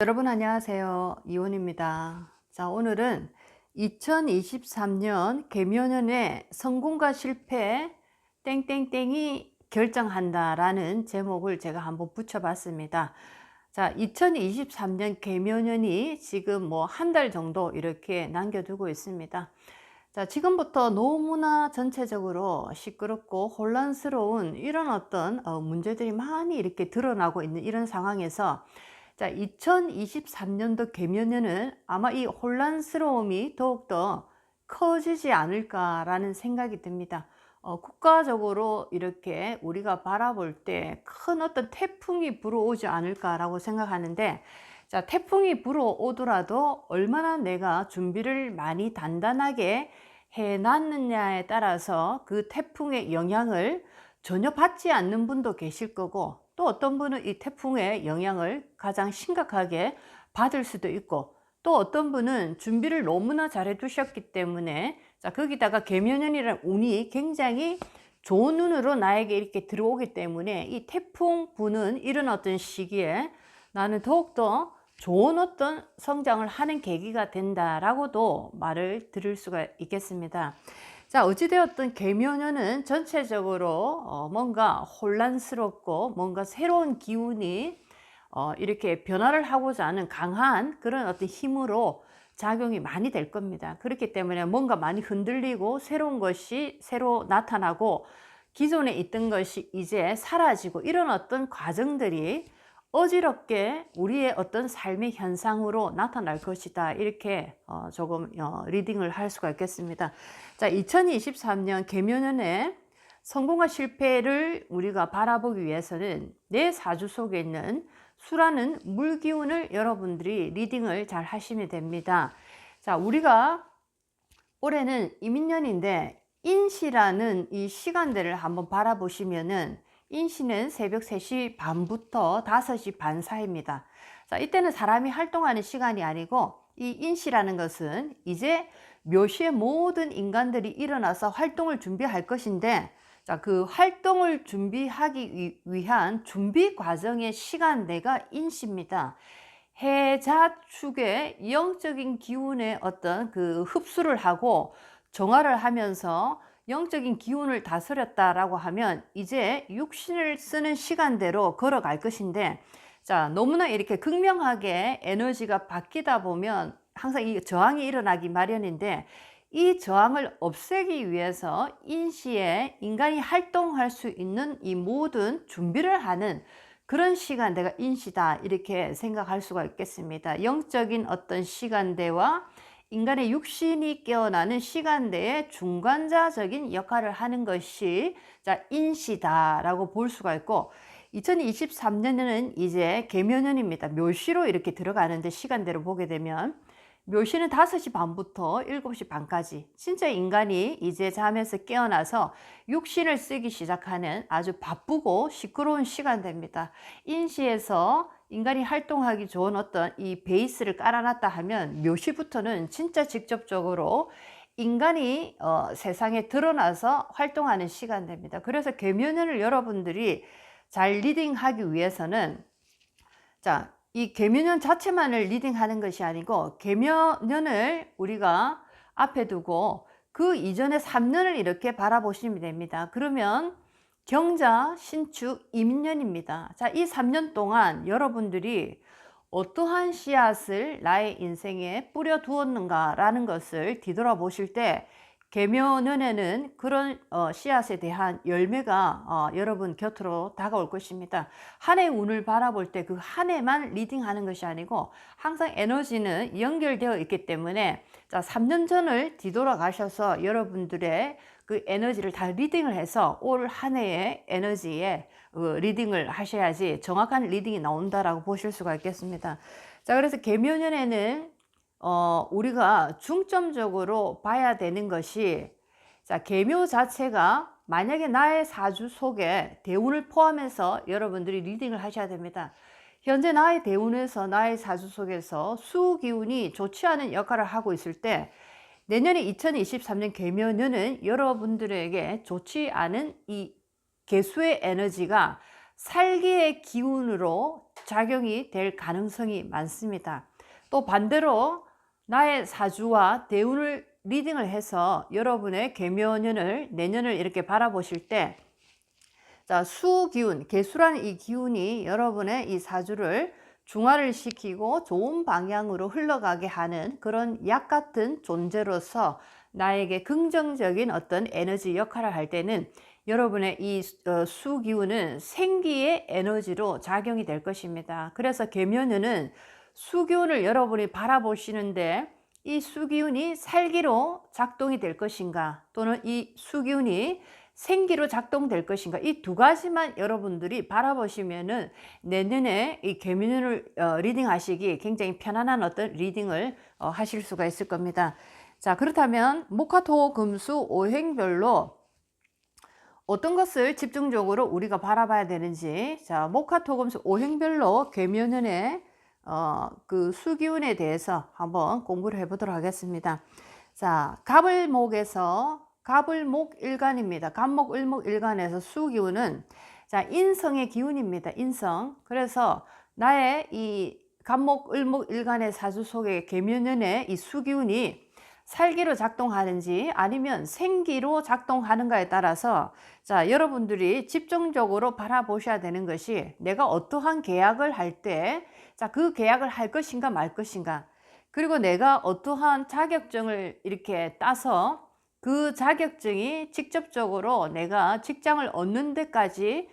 여러분 안녕하세요. 이원입니다. 자, 오늘은 2023년 개묘년의 성공과 실패 땡땡땡이 결정한다라는 제목을 제가 한번 붙여봤습니다. 자, 2023년 개묘년이 지금 뭐 한 달 정도 이렇게 남겨두고 있습니다. 자, 지금부터 너무나 전체적으로 시끄럽고 혼란스러운 이런 어떤 문제들이 많이 이렇게 드러나고 있는 이런 상황에서, 자, 2023년도 개묘년은 아마 이 혼란스러움이 더욱더 커지지 않을까라는 생각이 듭니다. 국가적으로 이렇게 우리가 바라볼 때 큰 어떤 태풍이 불어오지 않을까라고 생각하는데, 자, 태풍이 불어오더라도 얼마나 내가 준비를 많이 단단하게 해놨느냐에 따라서 그 태풍의 영향을 전혀 받지 않는 분도 계실 거고, 또 어떤 분은 이 태풍의 영향을 가장 심각하게 받을 수도 있고, 또 어떤 분은 준비를 너무나 잘해 두셨기 때문에, 자, 거기다가 개묘년이라는 운이 굉장히 좋은 눈으로 나에게 이렇게 들어오기 때문에 이 태풍 부는 이런 어떤 시기에 나는 더욱더 좋은 어떤 성장을 하는 계기가 된다라고도 말을 들을 수가 있겠습니다. 자, 어찌되었든 개묘년은 전체적으로 뭔가 혼란스럽고 뭔가 새로운 기운이 이렇게 변화를 하고자 하는 강한 그런 어떤 힘으로 작용이 많이 될 겁니다. 그렇기 때문에 뭔가 많이 흔들리고 새로운 것이 새로 나타나고 기존에 있던 것이 이제 사라지고 이런 어떤 과정들이 어지럽게 우리의 어떤 삶의 현상으로 나타날 것이다. 이렇게 조금 리딩을 할 수가 있겠습니다. 자, 2023년 개묘년에 성공과 실패를 우리가 바라보기 위해서는 내 사주 속에 있는 수라는 물기운을 여러분들이 리딩을 잘 하시면 됩니다. 자, 우리가 올해는 이민년인데 인시라는 이 시간대를 한번 바라보시면은, 인시는 새벽 3시 반부터 5시 반 사이입니다. 자, 이때는 사람이 활동하는 시간이 아니고, 이 인시라는 것은 이제 묘시에 모든 인간들이 일어나서 활동을 준비할 것인데, 자, 그 활동을 준비하기 위한 준비 과정의 시간대가 인시입니다. 해자축의 영적인 기운의 어떤 그 흡수를 하고 정화를 하면서 영적인 기운을 다스렸다라고 하면 이제 육신을 쓰는 시간대로 걸어갈 것인데, 자, 너무나 이렇게 극명하게 에너지가 바뀌다 보면 항상 이 저항이 일어나기 마련인데, 이 저항을 없애기 위해서 인시에 인간이 활동할 수 있는 이 모든 준비를 하는 그런 시간대가 인시다, 이렇게 생각할 수가 있겠습니다. 영적인 어떤 시간대와 인간의 육신이 깨어나는 시간대의 중간자적인 역할을 하는 것이, 자, 인시다라고 볼 수가 있고, 2023년에는 이제 개묘년입니다. 묘시로 이렇게 들어가는데, 시간대로 보게 되면 묘시는 5시 반부터 7시 반까지 진짜 인간이 이제 잠에서 깨어나서 육신을 쓰기 시작하는 아주 바쁘고 시끄러운 시간대입니다. 인시에서 인간이 활동하기 좋은 어떤 이 베이스를 깔아놨다 하면, 묘시부터는 진짜 직접적으로 인간이 세상에 드러나서 활동하는 시간대입니다. 그래서 개묘년을 여러분들이 잘 리딩하기 위해서는, 자, 이 개묘년 자체만을 리딩하는 것이 아니고, 개묘년을 우리가 앞에 두고 그 이전의 3년을 이렇게 바라보시면 됩니다. 그러면 경자, 신축, 이민년입니다. 자, 이 3년 동안 여러분들이 어떠한 씨앗을 나의 인생에 뿌려 두었는가라는 것을 뒤돌아보실 때, 개묘년에는 그런 씨앗에 대한 열매가 여러분 곁으로 다가올 것입니다. 한 해 운을 바라볼 때 그 한 해만 리딩하는 것이 아니고 항상 에너지는 연결되어 있기 때문에, 자, 3년 전을 뒤돌아가셔서 여러분들의 그 에너지를 다 리딩을 해서 올 한 해의 에너지에 리딩을 하셔야지 정확한 리딩이 나온다라고 보실 수가 있겠습니다. 자, 그래서 개묘년에는 우리가 중점적으로 봐야 되는 것이, 자, 개묘 자체가 만약에 나의 사주 속에 대운을 포함해서 여러분들이 리딩을 하셔야 됩니다. 현재 나의 대운에서 나의 사주 속에서 수기운이 좋지 않은 역할을 하고 있을 때, 내년에 2023년 개묘년은 여러분들에게 좋지 않은 이 개수의 에너지가 살기의 기운으로 작용이 될 가능성이 많습니다. 또 반대로 나의 사주와 대운을 리딩을 해서 여러분의 계묘년을 내년을 이렇게 바라보실 때, 자, 수기운, 개수라는 이 기운이 여러분의 이 사주를 중화를 시키고 좋은 방향으로 흘러가게 하는 그런 약 같은 존재로서 나에게 긍정적인 어떤 에너지 역할을 할 때는 여러분의 이 수기운은 생기의 에너지로 작용이 될 것입니다. 그래서 계묘년은 수기운을 여러분이 바라보시는데 이 수기운이 살기로 작동이 될 것인가, 또는 이 수기운이 생기로 작동될 것인가, 이 두 가지만 여러분들이 바라보시면은 내년에 이 계묘년을 리딩 하시기 굉장히 편안한 어떤 리딩을 하실 수가 있을 겁니다. 자, 그렇다면 목화토 금수 오행별로 어떤 것을 집중적으로 우리가 바라봐야 되는지, 자, 목화토 금수 오행별로 계묘년의 그 수기운에 대해서 한번 공부를 해보도록 하겠습니다. 자, 갑을목에서 갑을목일간입니다. 갑목을목일간에서 수기운은 자, 인성의 기운입니다. 인성. 그래서 나의 이 갑목을목일간의 사주 속의 계묘년의 이 수기운이 살기로 작동하는지 아니면 생기로 작동하는가에 따라서 자, 여러분들이 집중적으로 바라보셔야 되는 것이 내가 어떠한 계약을 할 때 자, 그 계약을 할 것인가 말 것인가, 그리고 내가 어떠한 자격증을 이렇게 따서 그 자격증이 직접적으로 내가 직장을 얻는 데까지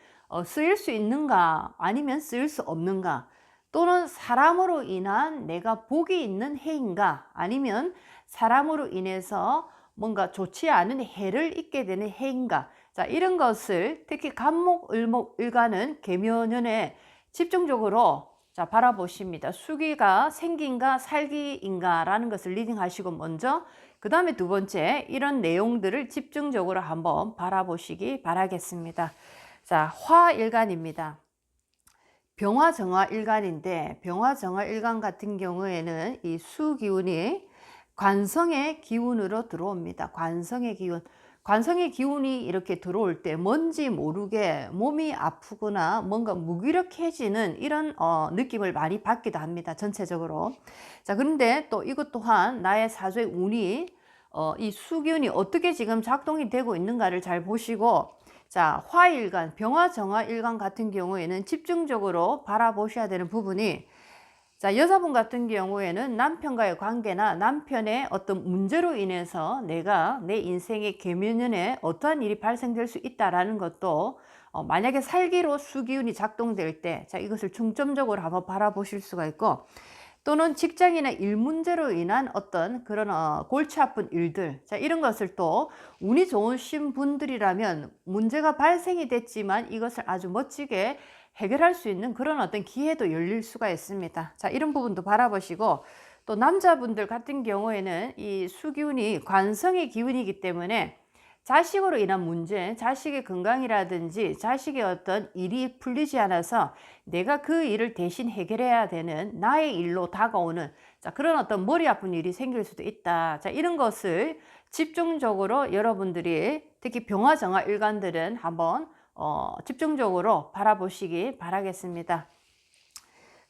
쓰일 수 있는가 아니면 쓰일 수 없는가, 또는 사람으로 인한 내가 복이 있는 해인가 아니면 사람으로 인해서 뭔가 좋지 않은 해를 입게 되는 해인가, 자, 이런 것을 특히 갑목을목일간은 계묘년에 집중적으로 자, 바라보십니다. 수기가 생기인가 살기인가 라는 것을 리딩하시고 먼저, 그 다음에 두 번째 이런 내용들을 집중적으로 한번 바라보시기 바라겠습니다. 자, 화일간입니다. 병화정화일간인데 병화정화일간 같은 경우에는 이 수기운이 관성의 기운으로 들어옵니다. 관성의 기운. 관성의 기운이 이렇게 들어올 때 뭔지 모르게 몸이 아프거나 뭔가 무기력해지는 이런 느낌을 많이 받기도 합니다. 전체적으로. 자, 그런데 또 이것 또한 나의 사주의 운이 이 수기운이 어떻게 지금 작동이 되고 있는가를 잘 보시고, 자, 화일간, 병화정화일간 같은 경우에는 집중적으로 바라보셔야 되는 부분이, 자, 여자분 같은 경우에는 남편과의 관계나 남편의 어떤 문제로 인해서 내가 내 인생의 계묘년에 어떠한 일이 발생될 수 있다라는 것도 만약에 살기로 수기운이 작동될 때, 자, 이것을 중점적으로 한번 바라보실 수가 있고, 또는 직장이나 일 문제로 인한 어떤 그런 골치 아픈 일들, 자, 이런 것을 또 운이 좋으신 분들이라면 문제가 발생이 됐지만 이것을 아주 멋지게 해결할 수 있는 그런 어떤 기회도 열릴 수가 있습니다. 자, 이런 부분도 바라보시고, 또 남자분들 같은 경우에는 이 수기운이 관성의 기운이기 때문에 자식으로 인한 문제, 자식의 건강이라든지 자식의 어떤 일이 풀리지 않아서 내가 그 일을 대신 해결해야 되는 나의 일로 다가오는, 자, 그런 어떤 머리 아픈 일이 생길 수도 있다. 자, 이런 것을 집중적으로 여러분들이 특히 병화정화일간들은 한번 집중적으로 바라보시기 바라겠습니다.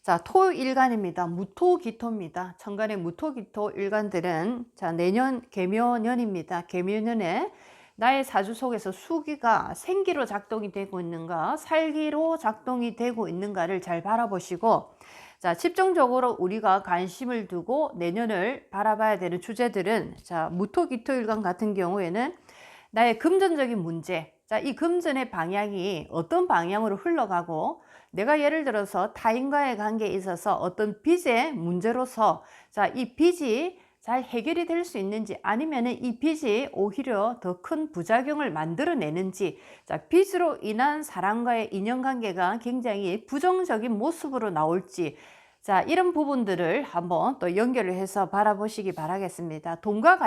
자, 토일간입니다. 무토기토입니다. 천간의 무토기토 일간들은 자, 내년 계묘년입니다. 계묘년에 나의 사주 속에서 수기가 생기로 작동이 되고 있는가 살기로 작동이 되고 있는가를 잘 바라보시고, 자, 집중적으로 우리가 관심을 두고 내년을 바라봐야 되는 주제들은, 자, 무토기토일간 같은 경우에는 나의 금전적인 문제, 자, 이 금전의 방향이 어떤 방향으로 흘러가고, 내가 예를 들어서 타인과의 관계에 있어서 어떤 빚의 문제로서 자, 이 빚이 잘 해결이 될 수 있는지 아니면은 이 빚이 오히려 더 큰 부작용을 만들어내는지, 자, 빚으로 인한 사람과의 인연관계가 굉장히 부정적인 모습으로 나올지, 자, 이런 부분들을 한번 또 연결을 해서 바라보시기 바라겠습니다. 돈과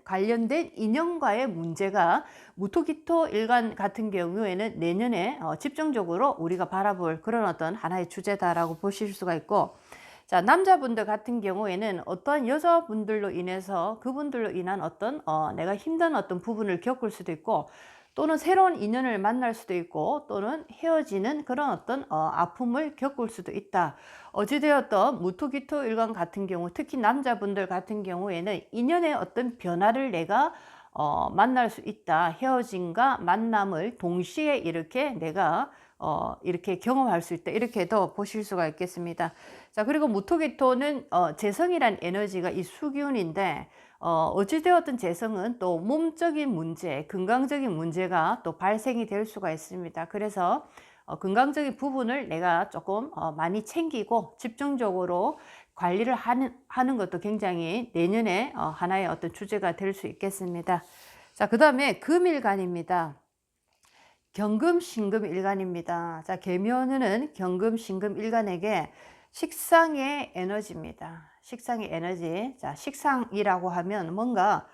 관련된 인연과의 문제가 무토기토 일간 같은 경우에는 내년에 집중적으로 우리가 바라볼 그런 어떤 하나의 주제다라고 보실 수가 있고, 자, 남자분들 같은 경우에는 어떠한 여자분들로 인해서 그분들로 인한 어떤 내가 힘든 어떤 부분을 겪을 수도 있고, 또는 새로운 인연을 만날 수도 있고 또는 헤어지는 그런 어떤 아픔을 겪을 수도 있다. 어찌되었던 무토기토 일간 같은 경우, 특히 남자분들 같은 경우에는 인연의 어떤 변화를 내가 만날 수 있다. 헤어짐과 만남을 동시에 이렇게 내가 이렇게 경험할 수 있다. 이렇게도 보실 수가 있겠습니다. 자, 그리고 무토기토는 재성이란 에너지가 이 수기운인데 어찌되었든 재성은 또 몸적인 문제, 건강적인 문제가 또 발생이 될 수가 있습니다. 그래서 건강적인 부분을 내가 조금 많이 챙기고 집중적으로 관리를 하는 것도 굉장히 내년에 하나의 어떤 주제가 될 수 있겠습니다. 자, 그 다음에 금일간입니다. 경금신금일간입니다. 자, 계묘년은 경금신금일간에게 식상의 에너지입니다. 식상의 에너지. 자, 식상이라고 하면 뭔가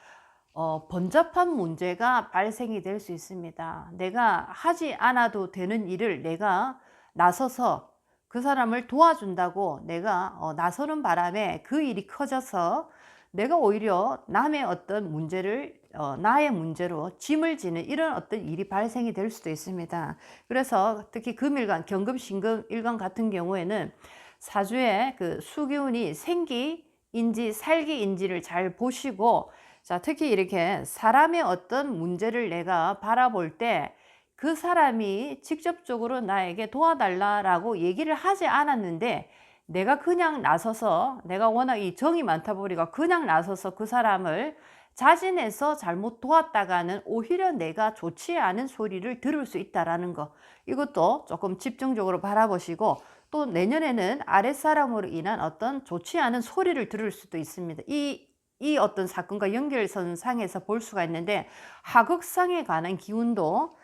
번잡한 문제가 발생이 될 수 있습니다. 내가 하지 않아도 되는 일을 내가 나서서 그 사람을 도와준다고 내가 나서는 바람에 그 일이 커져서 내가 오히려 남의 어떤 문제를 나의 문제로 짐을 지는 이런 어떤 일이 발생이 될 수도 있습니다. 그래서 특히 금일간, 경금신금 일간 같은 경우에는 사주의 그 수기운이 생기인지 살기인지를 잘 보시고, 자, 특히 이렇게 사람의 어떤 문제를 내가 바라볼 때 그 사람이 직접적으로 나에게 도와달라고 얘기를 하지 않았는데 내가 그냥 나서서, 내가 워낙 이 정이 많다 보니까 그냥 나서서 그 사람을 자진해서 잘못 도왔다가는 오히려 내가 좋지 않은 소리를 들을 수 있다라는 거, 이것도 조금 집중적으로 바라보시고, 또 내년에는 아랫사람으로 인한 어떤 좋지 않은 소리를 들을 수도 있습니다. 이 어떤 사건과 연결선상에서 볼 수가 있는데, 하극상에 관한 기운도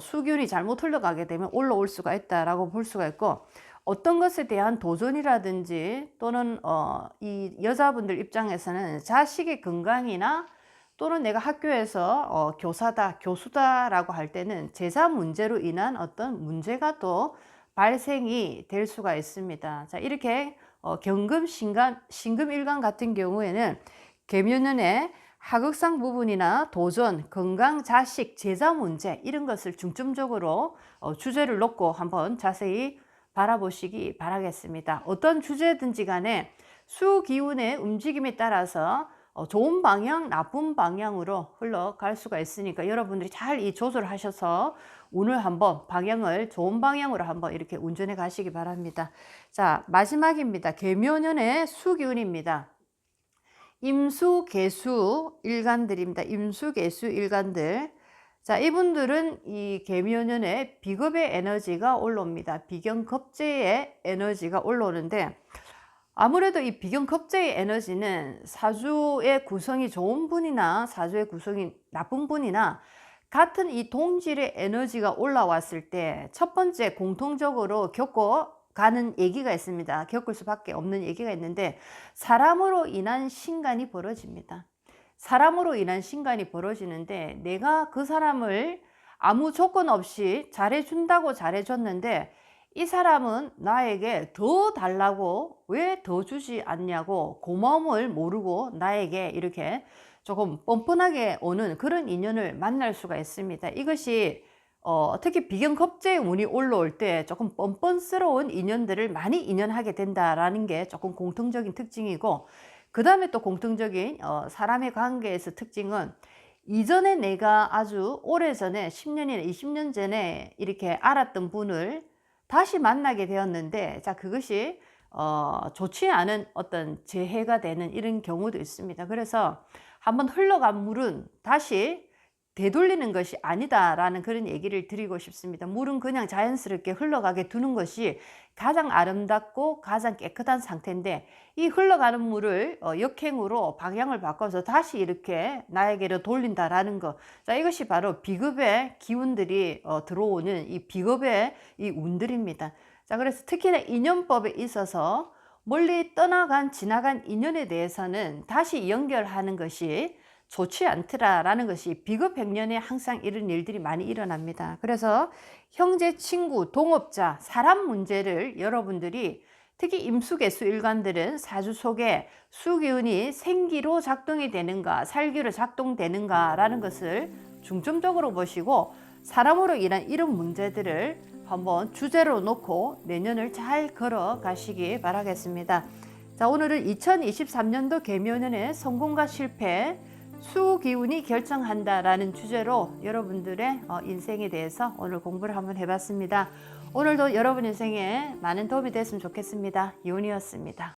수기운이 잘못 흘러가게 되면 올라올 수가 있다라고 볼 수가 있고, 어떤 것에 대한 도전이라든지 또는 이 여자분들 입장에서는 자식의 건강이나 또는 내가 학교에서 교사다, 교수다라고 할 때는 제자 문제로 인한 어떤 문제가 또 발생이 될 수가 있습니다. 자, 이렇게 신금일간 같은 경우에는 계묘년에 하극상 부분이나 도전, 건강, 자식, 제자 문제 이런 것을 중점적으로 주제를 놓고 한번 자세히 바라보시기 바라겠습니다. 어떤 주제든지 간에 수기운의 움직임에 따라서 좋은 방향, 나쁜 방향으로 흘러갈 수가 있으니까 여러분들이 잘 이 조절을 하셔서 오늘 한번 방향을 좋은 방향으로 한번 이렇게 운전해 가시기 바랍니다. 자, 마지막입니다. 계묘년의 수기운입니다. 임수, 계수 일간들입니다. 임수, 계수 일간들. 자, 이분들은 이 계묘년에 비겁의 에너지가 올라옵니다. 비견겁재의 에너지가 올라오는데, 아무래도 이 비견겁재의 에너지는 사주의 구성이 좋은 분이나 사주의 구성이 나쁜 분이나 같은 이 동질의 에너지가 올라왔을 때 첫 번째 공통적으로 겪어가는 얘기가 있습니다. 겪을 수밖에 없는 얘기가 있는데, 사람으로 인한 신간이 벌어집니다. 사람으로 인한 신간이 벌어지는데, 내가 그 사람을 아무 조건 없이 잘해준다고 잘해줬는데 이 사람은 나에게 더 달라고 왜 더 주지 않냐고 고마움을 모르고 나에게 이렇게 조금 뻔뻔하게 오는 그런 인연을 만날 수가 있습니다. 이것이 특히 비견겁재의 운이 올라올 때 조금 뻔뻔스러운 인연들을 많이 인연하게 된다라는 게 조금 공통적인 특징이고, 그 다음에 또 공통적인 사람의 관계에서 특징은, 이전에 내가 아주 오래전에 10년이나 20년 전에 이렇게 알았던 분을 다시 만나게 되었는데, 자, 그것이 좋지 않은 어떤 재해가 되는 이런 경우도 있습니다. 그래서 한번 흘러간 물은 다시 되돌리는 것이 아니다라는 그런 얘기를 드리고 싶습니다. 물은 그냥 자연스럽게 흘러가게 두는 것이 가장 아름답고 가장 깨끗한 상태인데, 이 흘러가는 물을 역행으로 방향을 바꿔서 다시 이렇게 나에게로 돌린다라는 것. 자, 이것이 바로 비겁의 기운들이 들어오는 이 비겁의 이 운들입니다. 자, 그래서 특히나 인연법에 있어서 멀리 떠나간 지나간 인연에 대해서는 다시 연결하는 것이 좋지 않더라라는 것이 비겁행년에 항상 이런 일들이 많이 일어납니다. 그래서 형제, 친구, 동업자, 사람 문제를 여러분들이 특히 임수개수 일간들은 사주 속에 수기운이 생기로 작동이 되는가, 살기로 작동되는가 라는 것을 중점적으로 보시고 사람으로 인한 이런 문제들을 한번 주제로 놓고 내년을 잘 걸어 가시기 바라겠습니다. 자, 오늘은 2023년도 개묘년의 성공과 실패, 수기운이 결정한다라는 주제로 여러분들의 인생에 대해서 오늘 공부를 한번 해봤습니다. 오늘도 여러분 인생에 많은 도움이 됐으면 좋겠습니다. 이온이었습니다.